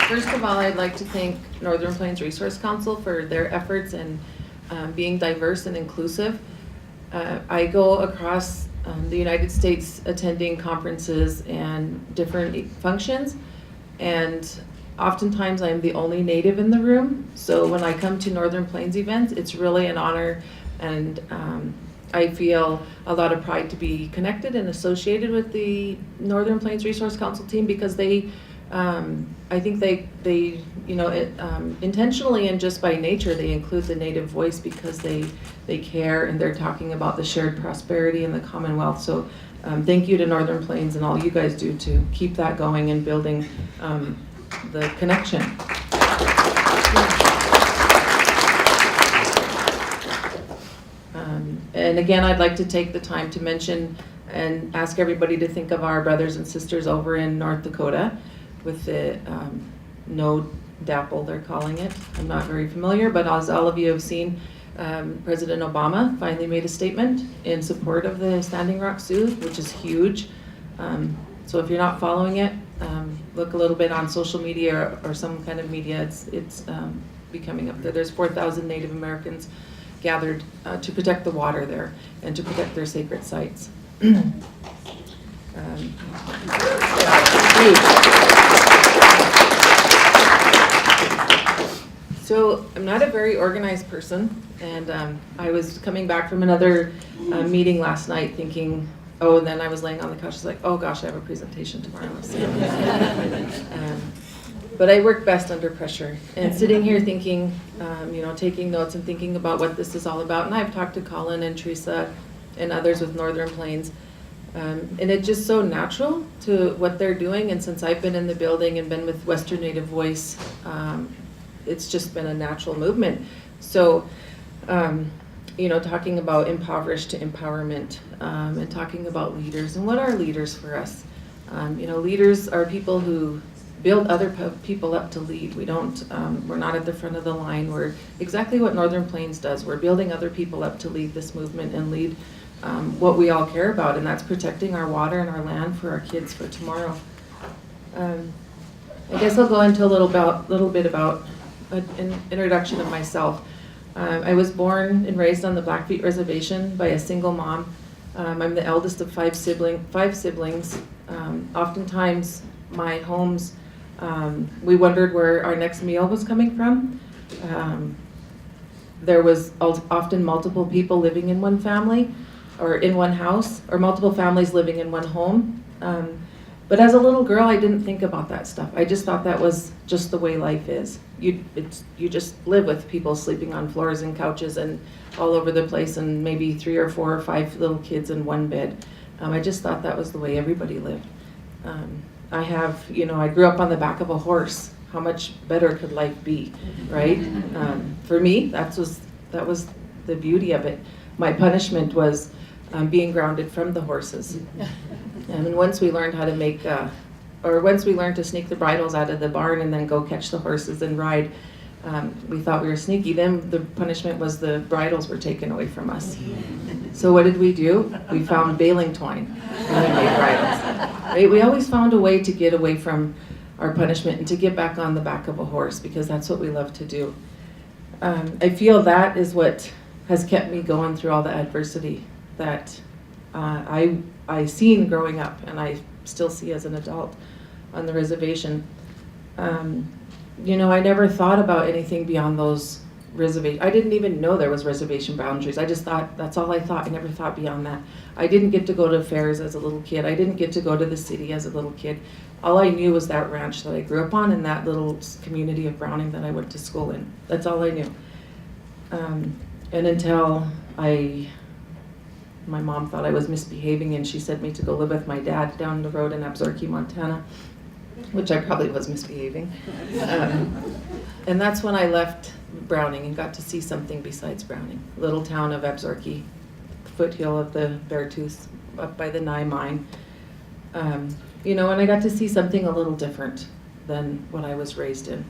First of all, I'd like to thank Northern Plains Resource Council for their efforts in being diverse and inclusive. I go across the United States attending conferences and different functions, and oftentimes I'm the only Native in the room. So when I come to Northern Plains events, it's really an honor, and I feel a lot of pride to be connected and associated with the Northern Plains Resource Council team, because they, I think they intentionally and just by nature, they include the Native voice because they care, and they're talking about the shared prosperity in the Commonwealth. So thank you to Northern Plains and all you guys do to keep that going and building the connection. And again, I'd like to take the time to mention and ask everybody to think of our brothers and sisters over in North Dakota with the no DAPL, they're calling it. I'm not very familiar, but as all of you have seen, President Obama finally made a statement in support of the Standing Rock Sioux, which is huge. So if you're not following it, look a little bit on social media or some kind of media. It's becoming up there. There's 4,000 Native Americans gathered to protect the water there and to protect their sacred sites. So I'm not a very organized person, and I was coming back from another meeting last night thinking, oh, and then I was laying on the couch, I was like, oh gosh, I have a presentation tomorrow. But I work best under pressure, and sitting here thinking, taking notes and thinking about what this is all about. And I've talked to Colin and Teresa and others with Northern Plains, and it's just so natural to what they're doing. And since I've been in the building and been with Western Native Voice, it's just been a natural movement. So, talking about impoverished to empowerment, and talking about leaders and what are leaders for us. Leaders are people who build other people up to lead. We're not at the front of the line. We're exactly what Northern Plains does. We're building other people up to lead this movement and lead what we all care about, and that's protecting our water and our land for our kids for tomorrow. I guess I'll go into a little bit about an introduction of myself. I was born and raised on the Blackfeet Reservation by a single mom. I'm the eldest of five siblings. Oftentimes, my homes, we wondered where our next meal was coming from. There was often multiple people living in one family or in one house, or multiple families living in one home. But as a little girl, I didn't think about that stuff. I just thought that was just the way life is. You just live with people sleeping on floors and couches and all over the place, and maybe 3 or 4 or 5 little kids in one bed. I just thought that was the way everybody lived. I grew up on the back of a horse. How much better could life be, right? For me, that was the beauty of it. My punishment was being grounded from the horses. And once we learned how to once we learned to sneak the bridles out of the barn and then go catch the horses and ride, we thought we were sneaky. Then the punishment was the bridles were taken away from us. So what did we do? We found baling twine and we made bridles. Right? We always found a way to get away from our punishment and to get back on the back of a horse, because that's what we love to do. I feel that is what has kept me going through all the adversity that I seen growing up, and I still see as an adult on the reservation. I never thought about anything beyond those reservations. I didn't even know there was reservation boundaries. I just thought, that's all I thought. I never thought beyond that. I didn't get to go to fairs as a little kid. I didn't get to go to the city as a little kid. All I knew was that ranch that I grew up on and that little community of Browning that I went to school in. That's all I knew. And until my mom thought I was misbehaving, and she sent me to go live with my dad down the road in Absaroka, Montana, which I probably was misbehaving. And that's when I left Browning and got to see something besides Browning. Little town of Absaroka, foothill of the Beartooth, up by the Nye mine. And I got to see something a little different than what I was raised in.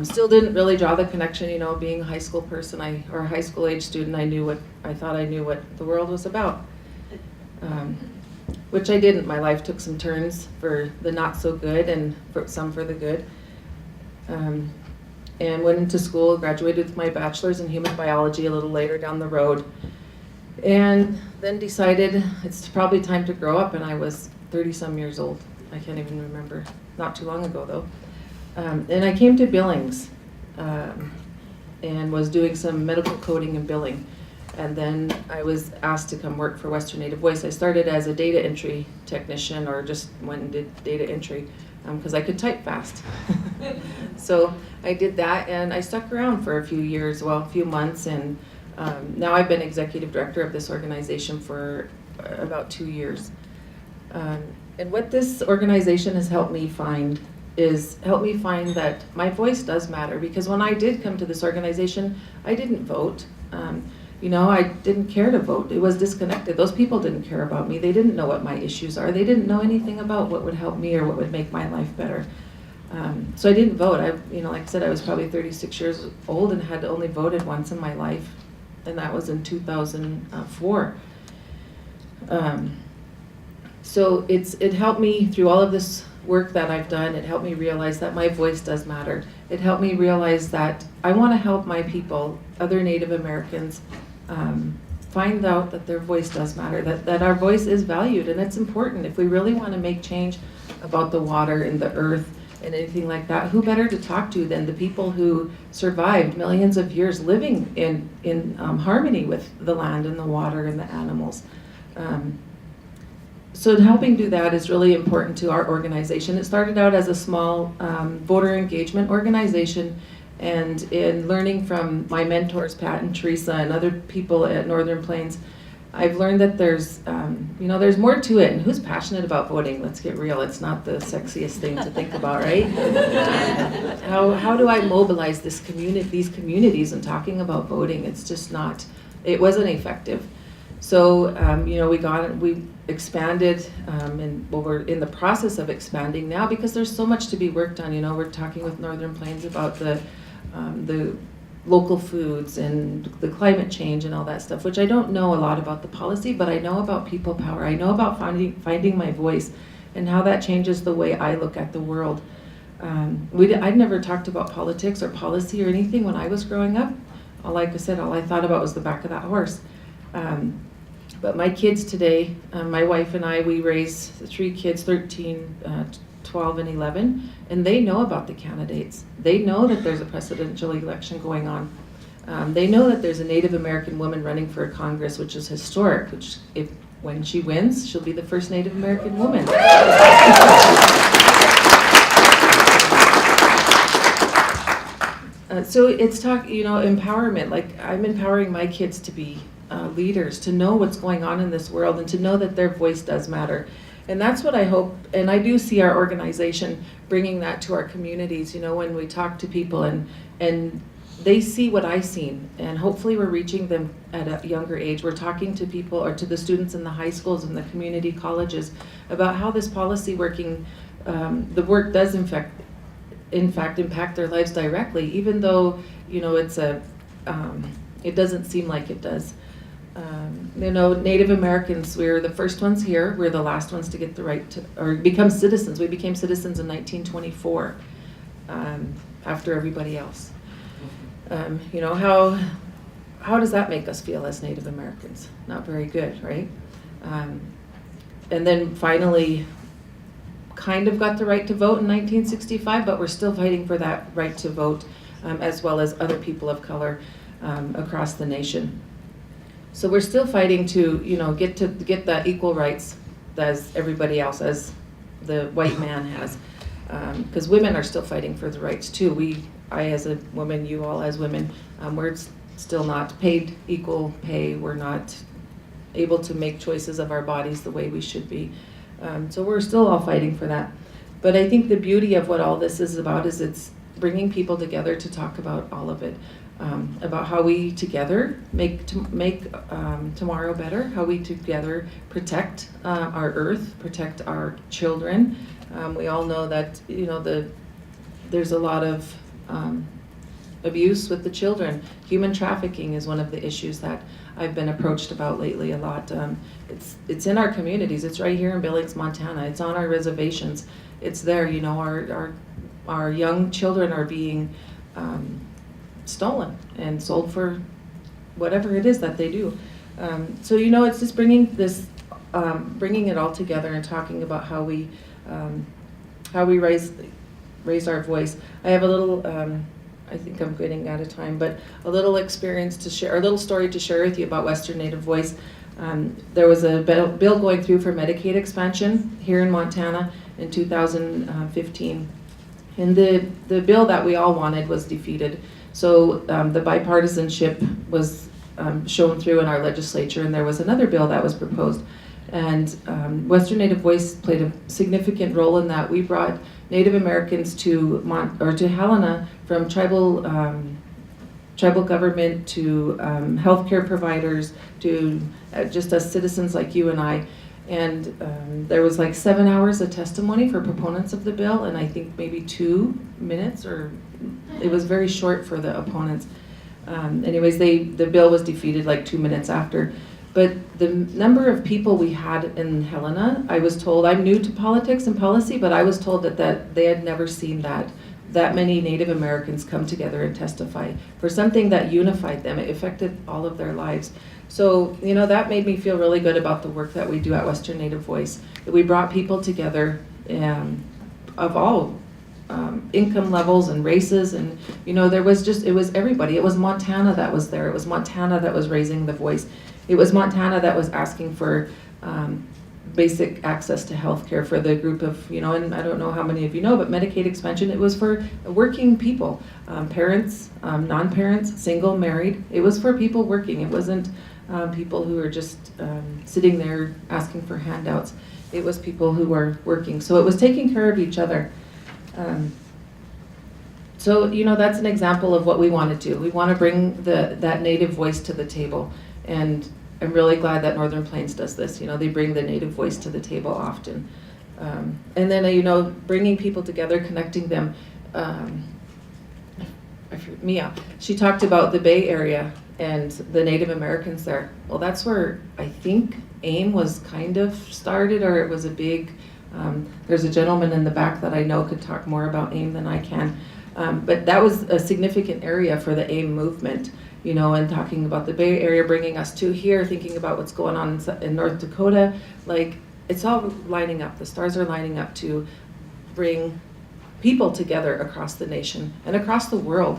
Still didn't really draw the connection, being a high school person, or a high school age student, I thought I knew what the world was about. Which I didn't. My life took some turns for the not so good and some for the good. and went into school, graduated with my bachelor's in human biology a little later down the road, and then decided it's probably time to grow up, and I was 30-some years old. I can't even remember, not too long ago though. And I came to Billings and was doing some medical coding and billing. And then I was asked to come work for Western Native Voice. I started as a data entry technician, or just went and did data entry because I could type fast. So I did that, and I stuck around for a few years, well, a few months, and now I've been executive director of this organization for about 2 years. And what this organization has helped me find that my voice does matter, because when I did come to this organization, I didn't vote. I didn't care to vote. It was disconnected. Those people didn't care about me. They didn't know what my issues are. They didn't know anything about what would help me or what would make my life better. So I didn't vote. Like I said, I was probably 36 years old and had only voted once in my life, and that was in 2004. So it helped me through all of this work that I've done. It helped me realize that my voice does matter. It helped me realize that I want to help my people, other Native Americans, find out that their voice does matter, that our voice is valued, and it's important. If we really want to make change about the water and the earth and anything like that, who better to talk to than the people who survived millions of years living in harmony with the land and the water and the animals. So helping do that is really important to our organization. It started out as a small voter engagement organization, and in learning from my mentors, Pat and Teresa, and other people at Northern Plains, I've learned that there's more to it. And who's passionate about voting? Let's get real. It's not the sexiest thing to think about, right? How do I mobilize these communities in talking about voting? It's just not. It wasn't effective. So we expanded, and we're in the process of expanding now because there's so much to be worked on. We're talking with Northern Plains about the local foods and the climate change and all that stuff, which I don't know a lot about the policy, but I know about people power. I know about finding my voice and how that changes the way I look at the world. I'd never talked about politics or policy or anything when I was growing up. All I thought about was the back of that horse. But my kids today, my wife and I, we raise 3 kids, 13, 12, and 11, and they know about the candidates. They know that there's a presidential election going on. They know that there's a Native American woman running for Congress, which is historic, which when she wins, she'll be the first Native American woman. So it's empowerment. Like, I'm empowering my kids to be leaders, to know what's going on in this world, and to know that their voice does matter. And that's what I hope, and I do see our organization bringing that to our communities, when we talk to people and they see what I've seen, and hopefully we're reaching them at a younger age. We're talking to people, or to the students in the high schools and the community colleges, about how this policy the work does in fact impact their lives directly, even though, it doesn't seem like it does. Native Americans, we're the first ones here. We're the last ones to get the right to, or become citizens. We became citizens in 1924, after everybody else. How does that make us feel as Native Americans? Not very good, right? And then finally, kind of got the right to vote in 1965, but we're still fighting for that right to vote, as well as other people of color across the nation. So we're still fighting to, get the equal rights as everybody else, as the white man has, because women are still fighting for the rights too. I as a woman, you all as women, we're still not paid equal pay. We're not able to make choices of our bodies the way we should be. So we're still all fighting for that. But I think the beauty of what all this is about is it's bringing people together to talk about all of it. About how we together make tomorrow better, how we together protect our earth, protect our children. We all know that there's a lot of abuse with the children. Human trafficking is one of the issues that I've been approached about lately a lot. It's in our communities. It's right here in Billings, Montana. It's on our reservations. It's there. our young children are being stolen and sold for whatever it is that they do. So it's just bringing it all together and talking about how we raise our voice. I have a little, I think I'm getting out of time, but a little experience to share, a little story to share with you about Western Native Voice. There was a bill going through for Medicaid expansion here in Montana in 2015. And the bill that we all wanted was defeated. So the bipartisanship was shown through in our legislature, and there was another bill that was proposed. And Western Native Voice played a significant role in that. We brought Native Americans to Helena from tribal government to healthcare providers to just us citizens like you and I. And there was like 7 hours of testimony for proponents of the bill, and I think maybe 2 minutes, or it was very short for the opponents. Anyways, the bill was defeated like 2 minutes after. But the number of people we had in Helena, I was told, I'm new to politics and policy, but I was told that they had never seen that many Native Americans come together and testify for something that unified them. It affected all of their lives. So, that made me feel really good about the work that we do at Western Native Voice. We brought people together of all income levels and races, and it was everybody. It was Montana that was there. It was Montana that was raising the voice. It was Montana that was asking for basic access to health care for the group of, and I don't know how many of you know, but Medicaid expansion, it was for working people, parents, non-parents, single, married. It was for people working. It wasn't people who were just sitting there asking for handouts. It was people who were working. So it was taking care of each other. So that's an example of what we want to do. We want to bring that Native voice to the table. And I'm really glad that Northern Plains does this. They bring the Native voice to the table often. And then, bringing people together, connecting them. Mia, she talked about the Bay Area and the Native Americans there. Well, that's where I think AIM was kind of started, or it was a big, there's a gentleman in the back that I know could talk more about AIM than I can. But that was a significant area for the AIM movement. And talking about the Bay Area, bringing us to here, thinking about what's going on in North Dakota, like it's all lining up. The stars are lining up to bring people together across the nation and across the world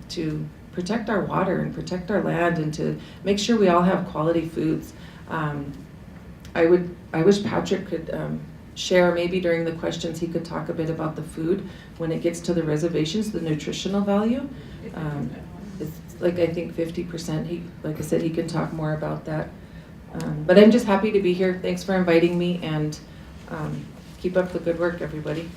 to protect our water and protect our land and to make sure we all have quality foods. I wish Patrick could share, maybe during the questions, he could talk a bit about the food when it gets to the reservations, the nutritional value. It's like, I think 50%. Like I said, he can talk more about that. But I'm just happy to be here. Thanks for inviting me, and keep up the good work, everybody.